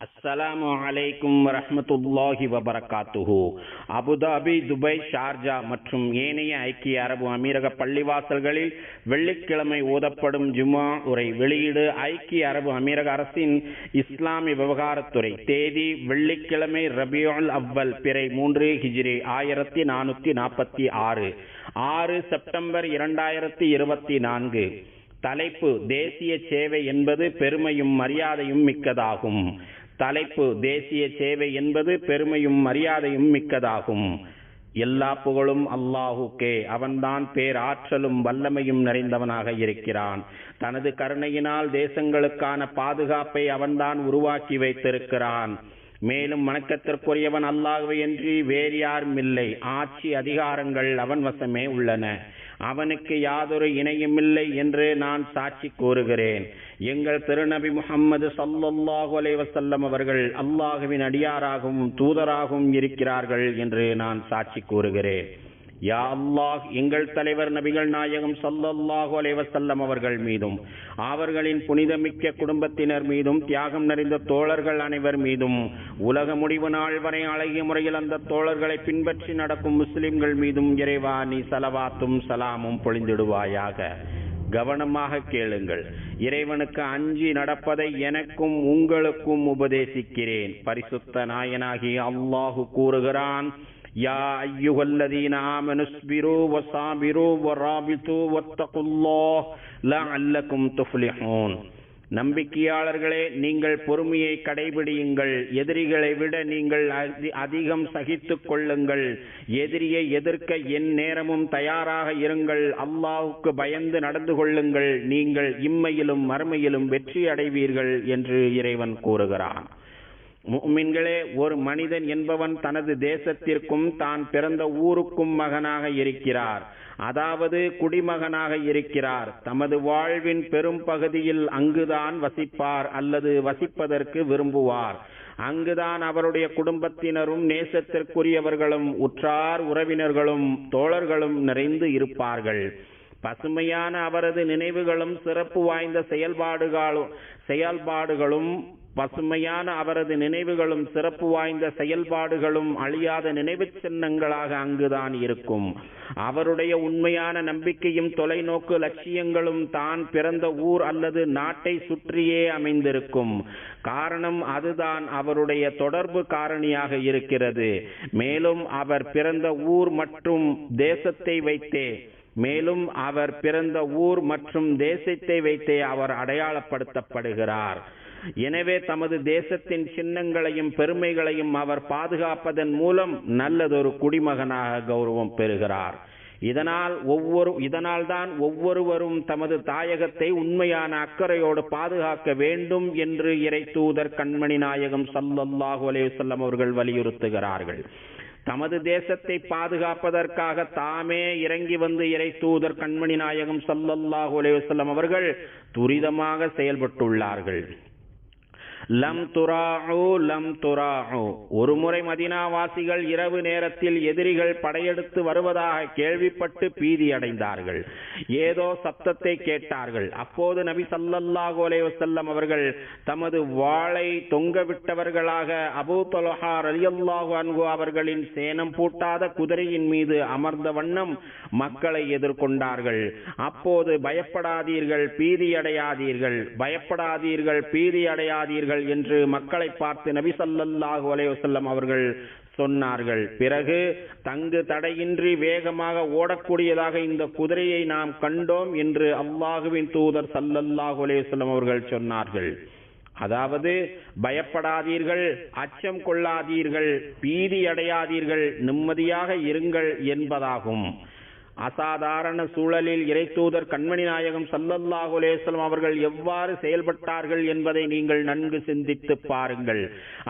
அஸ்ஸலாமு அலைக்கும் வரஹ்மத்துல்லாஹி வபரகாத்துஹு. அபுதாபி, துபாய், ஷார்ஜா மற்றும் ஏனைய ஐக்கிய அரபு அமீரக பள்ளிவாசல்களில் வெள்ளிக்கிழமை ஓதப்படும் ஜும்ஆ உரை. வெளியீடு ஐக்கிய அரபு அமீரக அரசின் இஸ்லாமிய விவகாரத்துறை. தேதி வெள்ளிக்கிழமை ரபியுல் அவ்வல் பிறை 3 ஹிஜ்ரி 1446 6 செப்டம்பர் 2024. தலைப்பு: தேசிய சேவை என்பது பெருமையும் மரியாதையும் மிக்கதாகும். தலைப்பு: தேசிய சேவை என்பது பெருமையும் மரியாதையும் மிக்கதாகும். எல்லா புகழும் அல்லாஹுக்கே. அவன்தான் பேராற்றலும் வல்லமையும் நிறைந்தவனாக இருக்கிறான். தனது கருணையினால் தேசங்களுக்கான பாதுகாப்பை அவன்தான் உருவாக்கி வைத்திருக்கிறான். மேலும் வணக்கத்திற்குரியவன் அல்லாஹ்வை அன்றி வேறு யாரும் இல்லை. ஆட்சி அதிகாரங்கள் அவன் வசமே உள்ளன. அவனுக்கு யாதொரு இணையுமில்லை என்று நான் சாட்சி கூறுகிறேன். எங்கள் திருநபி முஹம்மது ஸல்லல்லாஹு அலைஹி வஸல்லம் அவர்கள் அல்லாஹ்வின் அடியாராகவும் தூதராகவும் இருக்கிறார்கள் என்று நான் சாட்சி கூறுகிறேன். யா அல்லாஹ், எங்கள் தலைவர் நபிகள் நாயகம் ஸல்லல்லாஹு அலைஹி வஸல்லம் அவர்கள் மீதும் அவர்களின் புனிதமிக்க குடும்பத்தினர் மீதும் தியாகம் நிறைந்த தோழர்கள் அனைவர் மீதும் உலக முடிவு நாள் வரை அழகிய முறையில் அந்த தோழர்களை பின்பற்றி நடக்கும் முஸ்லிம்கள் மீதும் இறைவா நீ ஸலவாத்தும் சலாமும் பொழிந்திடுவாயாக. கவனமாக கேளுங்கள். இறைவனுக்கு அஞ்சி நடப்பதை எனக்கும் உங்களுக்கும் உபதேசிக்கிறேன். பரிசுத்த நாயனாகி அல்லாஹு கூறுகிறான்: யா அய்யுஹல்லதீன ஆமனு ஸ்பிரு வஸாபிரு வராபிது வத்தகுல்லாஹ் லஅல்லகும் துஃப்லிஹூன். நம்பிக்கையாளர்களே, நீங்கள் பொறுமையை கடைபிடியுங்கள். எதிரிகளை விட நீங்கள் அதிகம் சகித்துக் கொள்ளுங்கள். எதிரியை எதிர்க்க என் நேரமும் தயாராக இருங்கள். அல்லாஹ்வுக்கு பயந்து நடந்து கொள்ளுங்கள். நீங்கள் இம்மையிலும் மறுமையிலும் வெற்றி அடைவீர்கள் என்று இறைவன் கூறுகிறான். முஃமின்களே, ஒரு மனிதன் என்பவன் தனது தேசத்திற்கும் தான் பிறந்த ஊருக்கும் மகனாக இருக்கிறார். அதாவது குடிமகனாக இருக்கிறார். தமது வாழ்வின் பெரும் பகுதியில் அங்குதான் வசிப்பார் அல்லது வசிப்பதற்கு விரும்புவார். அங்குதான் அவருடைய குடும்பத்தினரும் நேசத்திற்குரியவர்களும் உற்றார் உறவினர்களும் தோழர்களும் நிறைந்து இருப்பார்கள். பசுமையான அவரது நினைவுகளும் சிறப்பு வாய்ந்த செயல்பாடுகளும் அழியாத நினைவு சின்னங்களாக அங்குதான் இருக்கும். அவருடைய உண்மையான நம்பிக்கையும் தொலைநோக்கு லட்சியங்களும் தான் பிறந்த ஊர் அல்லது நாட்டை சுற்றியே அமைந்திருக்கும். காரணம், அதுதான் அவருடைய தொடர்பு காரணியாக இருக்கிறது. மேலும் அவர் பிறந்த ஊர் மற்றும் தேசத்தை வைத்தே அவர் அடையாளப்படுத்தப்படுகிறார். எனவே தமது தேசத்தின் சின்னங்களையும் பெருமைகளையும் அவர் பாதுகாப்பதன் மூலம் நல்லதொரு குடிமகனாக கௌரவம் பெறுகிறார். இதனால் தான் ஒவ்வொருவரும் தமது தாயகத்தை உண்மையான அக்கறையோடு பாதுகாக்க வேண்டும் என்று இறை தூதர் கண்மணி நாயகம் ஸல்லல்லாஹு அலைஹி வஸல்லம் அவர்கள் வலியுறுத்துகிறார்கள். தமது தேசத்தை பாதுகாப்பதற்காக தாமே இறங்கி வந்து இறை தூதர் கண்மணி நாயகம் ஸல்லல்லாஹு அலைஹி வஸல்லம் அவர்கள் துரிதமாக செயல்பட்டுள்ளார்கள். லம் துராஉ. ஒருமுறை மதீனாவாசிகள் இரவு நேரத்தில் எதிரிகள் படையெடுத்து வருவதாக கேள்விப்பட்டு பீதி அடைந்தார்கள். ஏதோ சப்தத்தை கேட்டார்கள். அப்போது நபி ஸல்லல்லாஹு அலைஹி வஸல்லம் அவர்கள் தமது வாளை தொங்கவிட்டவர்களாக அபூ தல்ஹா ரலியல்லாஹு அன்ஹு அவர்களின் சேணம் பூட்டாத குதிரையின் மீது அமர்ந்த வண்ணம் மக்களை எதிர்கொண்டார்கள். அப்போது பயப்படாதீர்கள், பீதியடையாதீர்கள் என்று மக்களை பார்த்து நபி ஸல்லல்லாஹு அலைஹி வஸல்லம் அவர்கள் சொன்னார்கள். பிறகு தங்கு தடையின்றி வேகமாக ஓடக்கூடியதாக இந்த குதிரையை நாம் கண்டோம் என்று அல்லாஹ்வின் தூதர் ஸல்லல்லாஹு அலைஹி வஸல்லம் அவர்கள் சொன்னார்கள். அதாவது, பயப்படாதீர்கள், அச்சம் கொள்ளாதீர்கள், பீதி அடையாதீர்கள், நிம்மதியாக இருங்கள் என்பதாகும். அசாதாரண சூழலில் இறை தூதர் கண்மணி நாயகம் ஸல்லல்லாஹு அலைஹி வஸல்லம் அவர்கள் எவ்வாறு செயல்பட்டார்கள் என்பதை நீங்கள் நன்கு சிந்தித்து பாருங்கள்.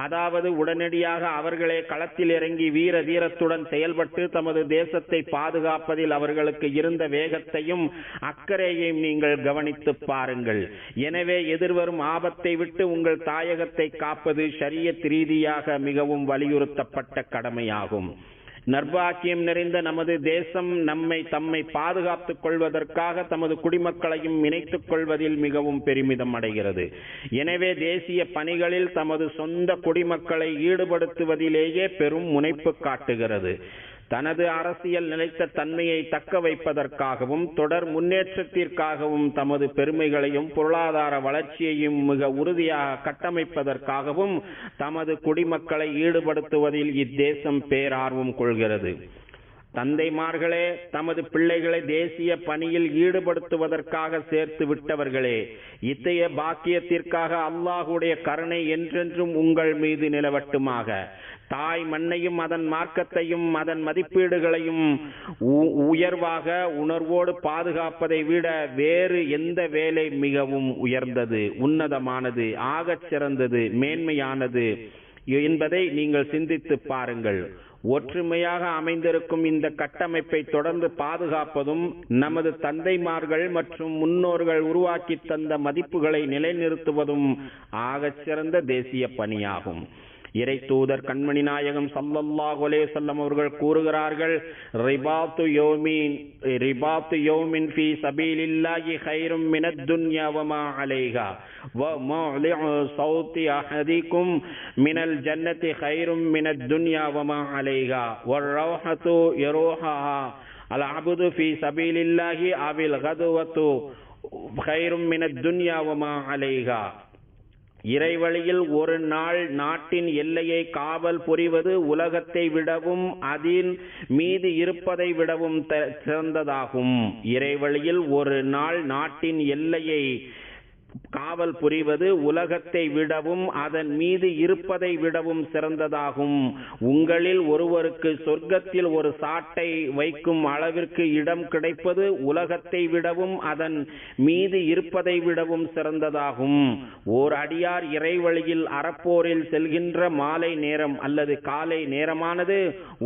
அதாவது, உடனடியாக அவர்களே களத்தில் இறங்கி வீர தீரத்துடன் செயல்பட்டு தமது தேசத்தை பாதுகாப்பதில் அவர்களுக்கு இருந்த வேகத்தையும் அக்கறையையும் நீங்கள் கவனித்து பாருங்கள். எனவே எதிர்வரும் ஆபத்தை விட்டு உங்கள் தாயகத்தை காப்பது ஷரியத் ரீதியாக மிகவும் வலியுறுத்தப்பட்ட கடமையாகும். நற்பாக்கியம் நிறைந்த நமது தேசம் தம்மை பாதுகாத்துக் கொள்வதற்காக தமது குடிமக்களையும் இணைத்துக் கொள்வதில் மிகவும் பெருமிதம் அடைகிறது. எனவே தேசிய பணிகளில் தமது சொந்த குடிமக்களை ஈடுபடுத்துவதிலேயே பெரும் முனைப்பு காட்டுகிறது. தனது அரசியல் நிலைத்த தன்மையை தக்க வைப்பதற்காகவும் தொடர் முன்னேற்றத்திற்காகவும் தமது பெருமைகளையும் பொருளாதார வளர்ச்சியையும் மிக உறுதியாக கட்டமைப்பதற்காகவும் தமது குடிமக்களை ஈடுபடுத்துவதில் இத்தேசம் பேரார்வம் கொள்கிறது. தந்தைமார்களே, தமது பிள்ளைகளை தேசிய பணியில் ஈடுபடுத்துவதற்காக சேர்த்து விட்டவர்களே, இத்தகைய பாக்கியத்திற்காக அல்லாஹுடைய கருணை என்றென்றும் உங்கள் மீது நிலவட்டுமாக. தாய் மண்ணையும் அதன் மார்க்கத்தையும் அதன் மதிப்பீடுகளையும் உயர்வாக உணர்வோடு பாதுகாப்பதை விட வேறு எந்த வேலை மிகவும் உயர்ந்தது, உன்னதமானது, ஆகச் சிறந்தது, மேன்மையானது என்பதை நீங்கள் சிந்தித்து பாருங்கள். ஒற்றுமையாக அமைந்திருக்கும் இந்த கட்டமைப்பை தொடர்ந்து பாதுகாப்பதும் நமது தந்தைமார்கள் மற்றும் முன்னோர்கள் உருவாக்கி தந்த மதிப்புகளை நிலைநிறுத்துவதும் ஆகச் சிறந்த தேசிய பணியாகும். இறை தூதர் கண்மணி நாயகம் ஸல்லல்லாஹு அலைஹி வஸல்லம் அவர்கள் கூறுகிறார்கள், ரிபாத்து யௌமின் ஃபீ சபீலில்லாஹி கைரும் மினத் துன்யா வமா அலைஹா வ மௌலிஉ ஸௌதி அஹதிக்கும் மினல் ஜன்னதி கைரும் மினத் துன்யா வமா அலைஹா வர்ரௌஹத்து யரூஹா அல் அப்து ஃபீ சபீலில்லாஹி அவில் கதுவத்து கைரும் மினத் துன்யா வமா அலைஹா. இறைவழியில் ஒரு நாள் நாட்டின் எல்லையை காவல் புரிவது உலகத்தை விடவும் அதன் மீது இருப்பதை விடவும் சிறந்ததாகும். இறைவழியில் ஒரு நாள் நாட்டின் எல்லையை காவல் புரிவது உலகத்தை விடவும் அதன் மீது இருப்பதை விடவும் சிறந்ததாகும். உங்களில் ஒருவருக்கு சொர்க்கத்தில் ஒரு சாட்டை வைக்கும் அளவிற்கு இடம் கிடைப்பது உலகத்தை விடவும் அதன் மீது இருப்பதை விடவும் சிறந்ததாகும். ஓர் அடியார் இறைவழியில் அறப்போரில் செல்கின்ற மாலை நேரம் அல்லது காலை நேரமானது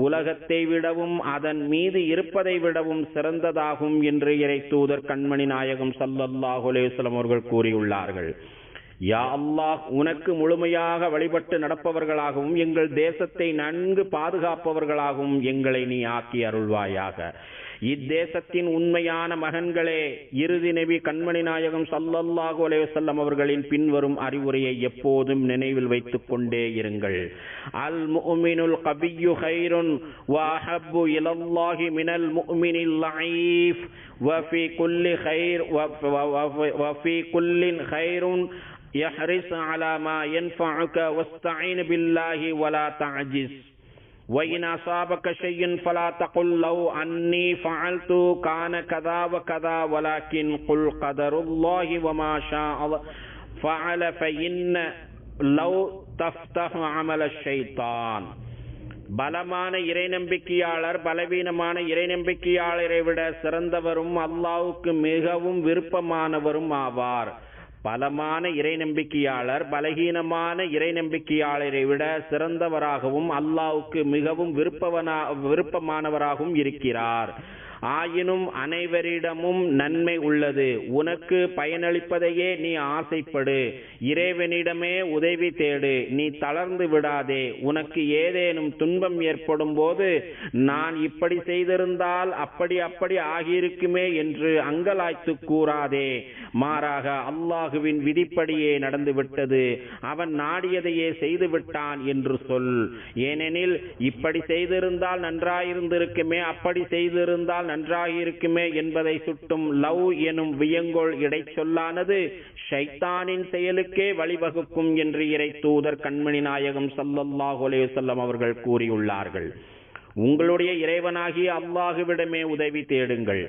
உலகத்தை விடவும் அதன் மீது இருப்பதை விடவும் சிறந்ததாகும் என்று இறை தூதர் கண்மணி நாயகம் ஸல்லல்லாஹு அலைஹி வஸல்லம் அவர்கள் கூறியுள்ளார்கள். யா அல்லாஹ், உனக்கு முழுமையாக வழிபட்டு நடப்பவர்களாகவும் எங்கள் தேசத்தை நன்கு பாதுகாப்பவர்களாகவும் எங்களை நீ ஆக்கி அருள்வாயாக. இத்தேசத்தின் உண்மையான மகன்களே, இறுதி நபி கண்மணி நாயகம் ஸல்லல்லாஹு அலைஹி வஸல்லம் அவர்களின் பின்வரும் அறிவுரையை எப்போதும் நினைவில் வைத்துக் கொண்டே இருங்கள். அல் முஃமினுல் கபிய்யு கைருன் வ அஹப்பு இலல்லாஹி மினல் முஃமினில் லஈஃப் வ ஃபீ குல்லி கைர் வ ஃபீ குல்லின் கைருன் يحرص على ما ينفعك واستعين بالله ولا تعجز وإن أصابك شيء فلا تقل لو أني فعلت كان كذا وكذا ولكن قل قدر الله وما شاء فعل فإن لو تفتح عمل الشيطان. பலமான இறை நம்பிக்கையாளர் பலவீனமான இறை நம்பிக்கையாளரை விட சிறந்தவரும் அல்லாஹ்வுக்கு மிகவும் விருப்பமானவரும் ஆவார். பலமான இறை நம்பிக்கையாளர் பலகீனமான இறை நம்பிக்கையாளரை விட சிறந்தவராகவும் அல்லாஹ்வுக்கு மிகவும் விருப்பமானவராகவும் இருக்கிறார். ஆயினும் அனைவரிடமும் நன்மை உள்ளது. உனக்கு பயனளிப்பதையே நீ ஆசைப்படு. இறைவனிடமே உதவி தேடு. நீ தளர்ந்து விடாதே. உனக்கு ஏதேனும் துன்பம் ஏற்படும் போது நான் இப்படி செய்திருந்தால் அப்படி ஆகியிருக்குமே என்று அங்கலாய்த்து கூறாதே. மாறாக அல்லாஹுவின் விதிப்படியே நடந்துவிட்டது, அவன் நாடியதையே செய்துவிட்டான் என்று சொல். ஏனெனில் இப்படி செய்திருந்தால் நன்றாயிருந்திருக்குமே, அப்படி செய்திருந்தால் நன்றாயிருக்குமே என்பதை சுட்டும் லவ் எனும் வியங்கோள் இடைச்சொல்லானது ஷைத்தானின் செயலுக்கே வழிவகுக்கும் என்று இறை தூதர் கண்மணி நாயகம் ஸல்லல்லாஹு அலைஹி வஸல்லம் அவர்கள் கூறியுள்ளார்கள். உங்களுடைய இறைவனாகிய அல்லாஹுவிடமே உதவி தேடுங்கள்.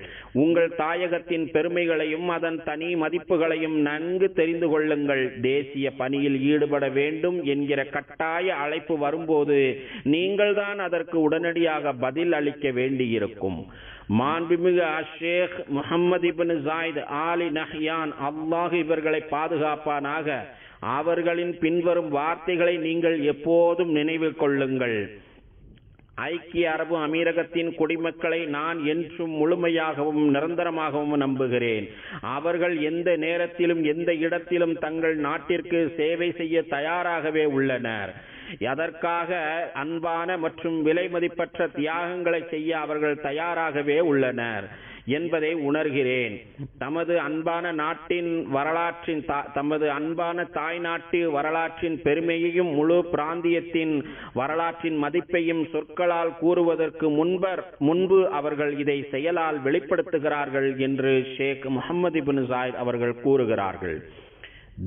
உங்கள் தாயகத்தின் பெருமைகளையும் அதன் தனி மதிப்புகளையும் நன்கு தெரிந்து கொள்ளுங்கள். தேசிய பணியில் ஈடுபட வேண்டும் என்கிற கட்டாய அழைப்பு வரும்போது நீங்கள்தான் அதற்கு உடனடியாக பதில் அளிக்க வேண்டியிருக்கும். மாண்புமிகு ஷேக் முஹம்மது இப்னு ஜாயித் ஆலி நஹ்யான் அல்லாஹ் இவர்களை பாதுகாப்பானாக அவர்களின் பின்வரும் வார்த்தைகளை நீங்கள் எப்போதும் நினைவில் கொள்ளுங்கள். ஐக்கிய அரபு அமீரகத்தின் குடிமக்களை நான் என்றும் முழுமையாகவும் நிரந்தரமாகவும் நம்புகிறேன். அவர்கள் எந்த நேரத்திலும் எந்த இடத்திலும் தங்கள் நாட்டிற்கு சேவை செய்ய தயாராகவே உள்ளனர். அதற்காக அன்பான மற்றும் விலை மதிப்பற்ற தியாகங்களை செய்ய அவர்கள் தயாராகவே உள்ளனர் என்பதை உணர்கிறேன். தமது அன்பான தாய் நாட்டு வரலாற்றின் பெருமையையும் முழு பிராந்தியத்தின் வரலாற்றின் மதிப்பையும் சொற்களால் கூறுவதற்கு முன்பு அவர்கள் இதை செயலால் வெளிப்படுத்துகிறார்கள் என்று ஷேக் முஹம்மது இப்னு ஸாயித் அவர்கள் கூறுகிறார்கள்.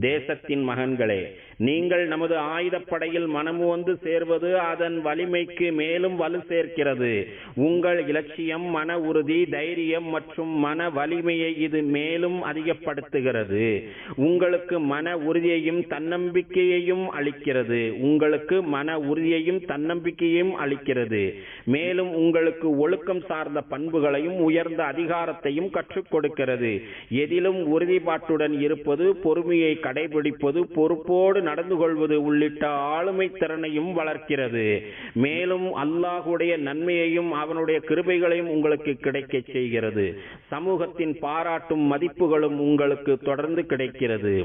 தேசத்தின் மகன்களே, நீங்கள் நமது ஆயுதப்படையில் மனமுவந்து சேர்வது அதன் வலிமைக்கு மேலும் வலு சேர்க்கிறது. உங்கள் இலட்சியம், மன உறுதி, தைரியம் மற்றும் மன வலிமையை இது மேலும் அதிகப்படுத்துகிறது. உங்களுக்கு மன உறுதியையும் தன்னம்பிக்கையையும் அளிக்கிறது. மேலும் உங்களுக்கு ஒழுக்கம் சார்ந்த பண்புகளையும் உயர்ந்த அதிகாரத்தையும் கற்றுக் கொடுக்கிறது. எதிலும் உறுதிப்பாட்டுடன் இருப்பது, பொறுமையை கடைபிடிப்பது, பொறுப்போடு நடந்து கொள்வது உள்ளிட்ட ஆளுமை திறனையும் வளர்க்கிறது. மேலும் அல்லாஹ்வுடைய நன்மையையும் அவனுடைய கிருபைகளையும் உங்களுக்கு கிடைக்க செய்கிறது. சமூகத்தின் பாராட்டும் மதிப்புகளும் உங்களுக்கு தொடர்ந்து கிடைக்கிறது.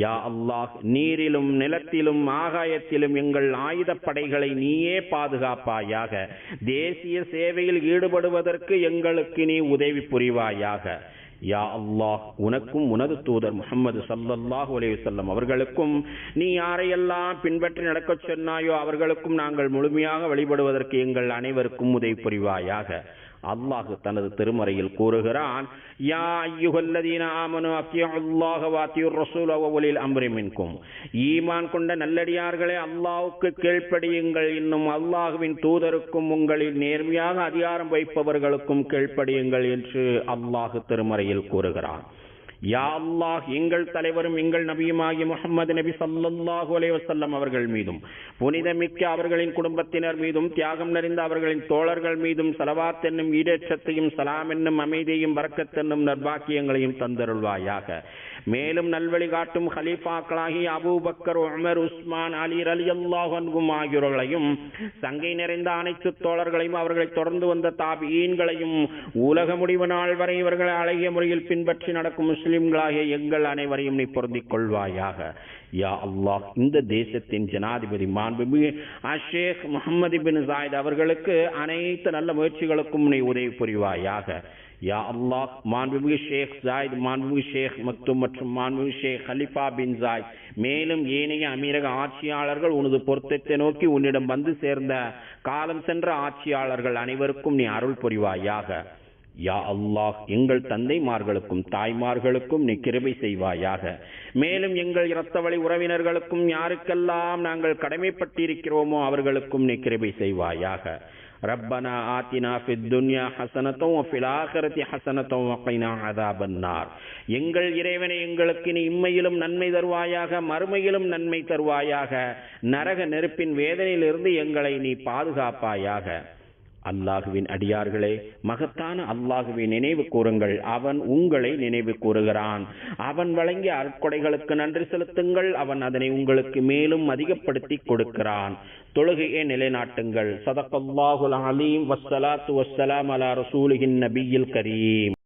யா அல்லாஹ், நீரிலும் நிலத்திலும் ஆகாயத்திலும் எங்கள் ஆயுதப்படைகளை நீயே பாதுகாப்பாயாக. தேசிய சேவையில் ஈடுபடுவதற்கு எங்களுக்கு நீ உதவி புரிவாயாக. யா அல்லாஹ், உனக்கும் உனது தூதர் முஹம்மது ஸல்லல்லாஹு அலைஹி வஸல்லம் அவர்களுக்கும் நீ யாரையெல்லாம் பின்பற்றி நடக்கச் சொன்னாயோ அவர்களுக்கும் நாங்கள் முழுமையாக வழிபடுவதற்கு எங்கள் அனைவருக்கும் உதவி புரிவாயாக. அல்லாஹ் தனது திருமறையில் கூறுகிறான், யா அய்யுஹல்லதீன ஆமனு அத்தியுல்லாஹ வ அத்தியுர் ரசூல வ உலில் அம்ரி மின்கும். ஈமான் கொண்ட நல்லடியார்களே, அல்லாஹ்வுக்கு கீழ்ப்படியுங்கள், இன்னும் அல்லாஹ்வின் தூதருக்கும் உங்களில் நேர்மையாக அதிகாரம் வைப்பவர்களுக்கும் கீழ்ப்படியுங்கள் என்று அல்லாஹ் திருமறையில் கூறுகிறான். யா அல்லாஹ், எங்கள் தலைவரும் எங்கள் நபியுமாகிய முஹம்மது நபி ஸல்லல்லாஹு அலைஹி வஸல்லம் அவர்கள் மீதும், புனிதமிக்க அவர்களின் குடும்பத்தினர் மீதும், தியாகம் நிறைந்த அவர்களின் தோழர்கள் மீதும் ஸலவாத் என்னும் ஈடேற்றத்தையும், சலாம் என்னும் அமைதியையும், பரக்கத் என்னும் நற்பாக்கியங்களையும் தந்தருள்வாயாக. மேலும் நல்வழி காட்டும் ஹலீஃபாக்களாகி அபூபக்கர், உமர், உஸ்மான், அலி ரலியல்லாஹு அன்ஹும் ஆகியோர்களையும், சங்கை நிறைந்த அனைத்து தோழர்களையும், அவர்களை தொடர்ந்து வந்த தாபிஈன்களையும், உலக முடிவு நாள் வரை இவர்களை அழகிய முறையில் பின்பற்றி நடக்கும் முஸ்லிம்களாகிய எங்கள் அனைவரையும் நீ பொருந்திக் கொள்வாயாக. யா அல்லாஹ், இந்த தேசத்தின் ஜனாதிபதி மாண்புமிகு ஷேக் முஹம்மது இப்னு ஸாயித் அவர்களுக்கு அனைத்து நல்ல முயற்சிகளுக்கும் நீ உதவி புரிவாயாக. யா அல்லாஹ், மாண்புமிகு ஷேக் ஸாயித், மாண்புமிகு ஷேக் மக்தும் மற்றும் மாண்புமிகு ஷேக் ஹலிஃபா பின் ஸாயித் மேலும் ஏனைய அமீரக ஆட்சியாளர்கள் உனது பொருத்தத்தை நோக்கி உன்னிடம் வந்து சேர்ந்த காலம் சென்ற ஆட்சியாளர்கள் அனைவருக்கும் நீ அருள் புரிவாயாக. யா அல்லாஹ், எங்கள் தந்தைமார்களுக்கும் தாய்மார்களுக்கும் நீ கிருபை செய்வாயாக. மேலும் எங்கள் இரத்த வழி உறவினர்களுக்கும் யாருக்கெல்லாம் நாங்கள் கடமைப்பட்டிருக்கிறோமோ அவர்களுக்கும் நீ கிருபை செய்வாயாக. ரப்பனா ஆத்தினா ஃபித் துன்யா ஹஸனத்தன் வ ஃபில் ஆখিরাতি ஹஸனத்தன் வ கினா அஸாபன்னார். எங்கள் இறைவனை, எங்களுக்கு நீ இம்மையிலும் நன்மை தருவாயாக, மறுமையிலும் நன்மை தருவாயாக. நரக நெருப்பின் வேதனையிலிருந்து எங்களை நீ பாதுகாப்பாயாக. அல்லாஹுவின் அடியார்களே, மகத்தான அல்லாஹுவை நினைவு கூறுங்கள், அவன் உங்களை நினைவு கூறுகிறான். அவன் வழங்கிய அருட்கொடைகளுக்கு நன்றி செலுத்துங்கள், அவன் அதனை உங்களுக்கு மேலும் அதிகப்படுத்தி கொடுக்கிறான். தொழுகையை நிலைநாட்டுங்கள். ஸதகல்லாஹுல் அலீம். வஸ்ஸலாத்து வஸ்ஸலாம் அலா ரசூலிஹின் நபியில் கரீம்.